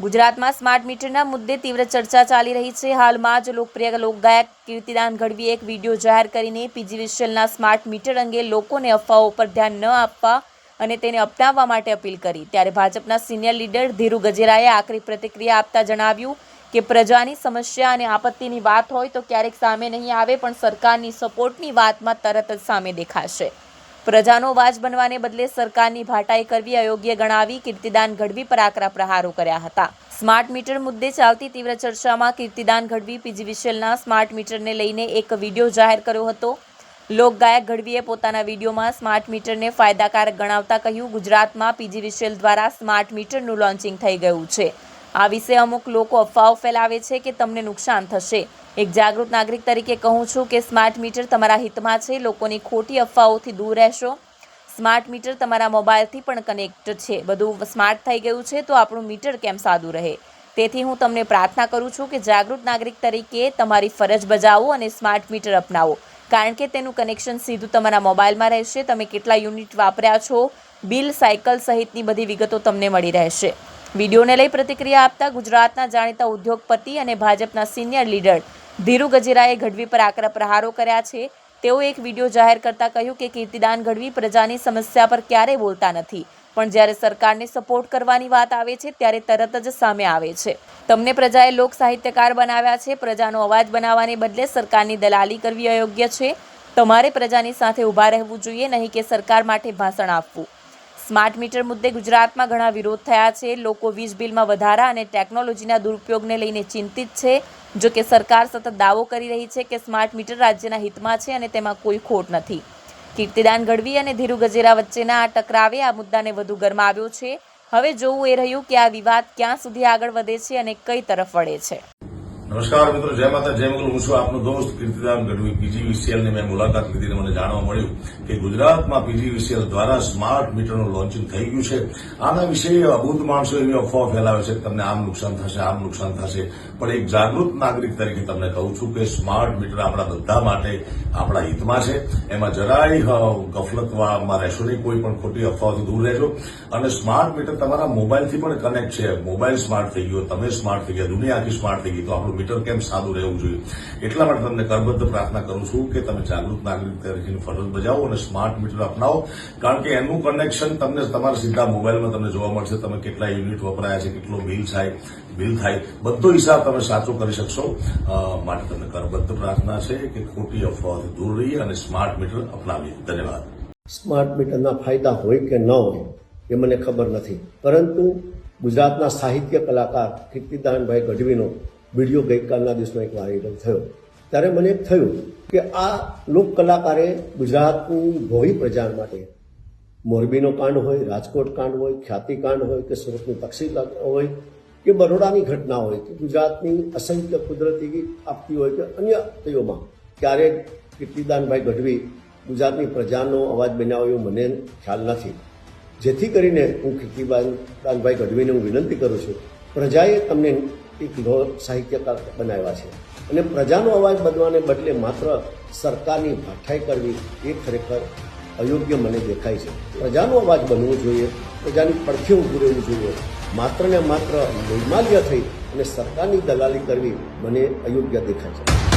ગુજરાતમાં સ્માર્ટ મીટરના મુદ્દે તીવ્ર ચર્ચા ચાલી રહી છે। હાલમાં જ લોકપ્રિય લોકગાયક કીર્તિદાન ગઢવીએ એક વિડીયો જાહેર કરીને પીજીવીસીએલના સ્માર્ટ મીટર અંગે લોકોને અફવાઓ પર ધ્યાન ન આપવા અને તેને અપનાવવા માટે અપીલ કરી। ત્યારે ભાજપના સિનિયર લીડર ધીરુ ગજેરાએ આકરી પ્રતિક્રિયા આપતા જણાવ્યું કે પ્રજાની સમસ્યા અને આપત્તિની વાત હોય તો ક્યારેક સામે નહીં આવે, પણ સરકારની સપોર્ટની વાતમાં તરત જ સામે દેખાશે। પ્રજાનો અવાજ બનવાને બદલે સરકારની ભાટાઈ કરવી અયોગ્ય ગણાવી કીર્તિદાન ગઢવી પર આકરા પ્રહારો કર્યા હતા। સ્માર્ટ મીટર મુદ્દે ચાલતી તીવ્ર ચર્ચામાં કીર્તિદાન ગઢવી પીજીવીસીએલના સ્માર્ટ મીટરને લઈને એક વિડીયો જાહેર કર્યો હતો। લોકગાયક ગઢવીએ પોતાના વિડીયોમાં સ્માર્ટ મીટરને ફાયદાકારક ગણાવતા કહ્યું, ગુજરાતમાં પીજીવીસીએલ દ્વારા સ્માર્ટ મીટરનું લોન્ચિંગ થઈ ગયું છે। આ વિશે અમુક લોકો અફવાઓ ફેલાવે છે કે તમને નુકસાન થશે। એક જાગૃત નાગરિક તરીકે કહું છું કે સ્માર્ટ મીટર તમારા હિતમાં છે। લોકોની ખોટી અફવાઓથી દૂર રહેશો। સ્માર્ટ મીટર તમારા મોબાઈલથી પણ કનેક્ટ છે। બધું સ્માર્ટ થઈ ગયું છે તો આપણું મીટર કેમ સાદું રહે? તેથી હું તમને પ્રાર્થના કરું છું કે જાગૃત નાગરિક તરીકે તમારી ફરજ બજાવો અને સ્માર્ટ મીટર અપનાવો, કારણ કે તેનું કનેક્શન સીધું તમારા મોબાઈલમાં રહેશે। તમે કેટલા યુનિટ વાપર્યા છો, બિલ, સાયકલ સહિતની બધી વિગતો તમને મળી રહેશે। વિડીયોને લઈ પ્રતિક્રિયા આપતા ગુજરાતના જાણીતા ઉદ્યોગપતિ અને ભાજપના સિનિયર લીડર ધીરુ ગજેરાએ ગઢવી પર આકરા પ્રહારો કર્યા છે। તેઓ એક વિડીયો જાહેર કરતા કહ્યું કે કીર્તિદાન ગઢવી પ્રજાની સમસ્યા પર ક્યારેય બોલતા નથી, પણ જ્યારે સરકારને સપોર્ટ કરવાની વાત આવે છે ત્યારે તરત જ સામે આવે છે। તમને પ્રજાએ લોક સાહિત્યકાર બનાવ્યા છે। પ્રજાનો અવાજ બનાવવાને બદલે સરકારની દલાલી કરવી અયોગ્ય છે। તમારે પ્રજાની સાથે ઊભા રહેવું જોઈએ, નહીં કે સરકાર માટે ભાષણ આપવું। સ્માર્ટ મીટર મુદ્દે ગુજરાતમાં ઘણા વિરોધ થયા છે। લોકો વીજ બિલમાં વધારા અને ટેકનોલોજીના દુરુપયોગને લઈને ચિંતિત છે। જો કે સરકાર સતત દાવો કરી રહી છે કે સ્માર્ટ મીટર રાજ્યના હિતમાં છે અને તેમાં કોઈ ખોટ નથી। કીર્તિદાન ગઢવી અને ધીરુ ગજેરા વચ્ચેના આ ટકરાવે આ મુદ્દાને વધુ ગરમાવ્યો છે। હવે જોવું એ રહ્યું કે આ વિવાદ ક્યાં સુધી આગળ વધે છે અને કઈ તરફ વળે છે। નમસ્કાર મિત્રો, જય માતા જય મંગલ। હું છું આપનો દોસ્ત કીર્તિદાન ગઢવી। પીજીવીસીએલની મેં મુલાકાત લીધી અને મને જાણવા મળ્યું કે ગુજરાતમાં પીજીવીસીએલ દ્વારા સ્માર્ટ મીટરનું લોન્ચિંગ થઈ ગયું છે। આના વિશે અબુદ્ધ માણસો એવી અફવા ફેલાવે છે કે તમને આમ નુકસાન થશે, આમ નુકસાન થશે, પણ એક જાગૃત નાગરિક તરીકે તમને કહું છું કે સ્માર્ટ મીટર આપણા બધા માટે આપણા હિતમાં છે। એમાં જરાય ગફલતમાં રહેશો નહીં, કોઈ પણ ખોટી અફવાઓથી દૂર રહેજો। અને સ્માર્ટ મીટર તમારા મોબાઈલથી પણ કનેક્ટ છે। મોબાઈલ સ્માર્ટ થઈ ગયો, તમે સ્માર્ટ થઈ ગયા, દુનિયા આખી સ્માર્ટ થઈ ગઈ, તો આપણું મીટર કેમ સાદું રહેવું જોઈએ? એટલા માટે તમને કરબદ્ધ પ્રાર્થના કરું છું કે તમે જાગૃત નાગરિક તરીકેની ફરજ બજાવો અને સ્માર્ટ મીટર અપનાવો, કારણ કે એનું કનેક્શન તમને તમારા સીધા મોબાઈલમાં તમને જોવા મળશે। તમે કેટલા યુનિટ વપરાયા છે, કેટલો બિલ થાય, બધો હિસાબ તમે સાચો કરી શકશો। માટે તમને કરબદ્ધ પ્રાર્થના છે કે ખોટી અફવાઓથી દૂર રહીએ અને સ્માર્ટ મીટર અપનાવીએ। ધન્યવાદ। સ્માર્ટ મીટરના ફાયદા હોય કે ન હોય એ મને ખબર નથી, પરંતુ ગુજરાતના સાહિત્ય કલાકાર કીર્તિદાનભાઈ ગઢવીનો વિડીયો ગઈકાલના દિવસમાં એક વાયરલ થયો, ત્યારે મને એમ થયું કે આ લોક કલાકારે ગુજરાતની ભોળી પ્રજા માટે મોરબીનો કાંડ હોય, રાજકોટ કાંડ હોય, ખ્યાતિ કાંડ હોય કે સુરતની તકસીર હોય કે બરોડાની ઘટના હોય કે ગુજરાતની અસંખ્ય કુદરતી આપતી હોય કે અન્ય તેઓમાં ક્યારેક કીર્તિદાનભાઈ ગઢવી ગુજરાતની પ્રજાનો અવાજ બનાવ્યો એવું મને ખ્યાલ નથી। જેથી કરીને હું કીર્તિદાનભાઈ ગઢવીને હું વિનંતી કરું છું, પ્રજાએ તમને એક સાહિત્યકાર બનાવ્યા છે અને પ્રજાનો અવાજ બનવાને બદલે માત્ર સરકારની ભાઠાઈ કરવી એ ખરેખર અયોગ્ય મને દેખાય છે। પ્રજાનો અવાજ બનવો જોઈએ, પ્રજાની પડખે ઊભું રહેવું જોઈએ। માત્ર ને માત્ર નિર્માલ્ય થઈ અને સરકારની દલાલી કરવી મને અયોગ્ય દેખાય છે।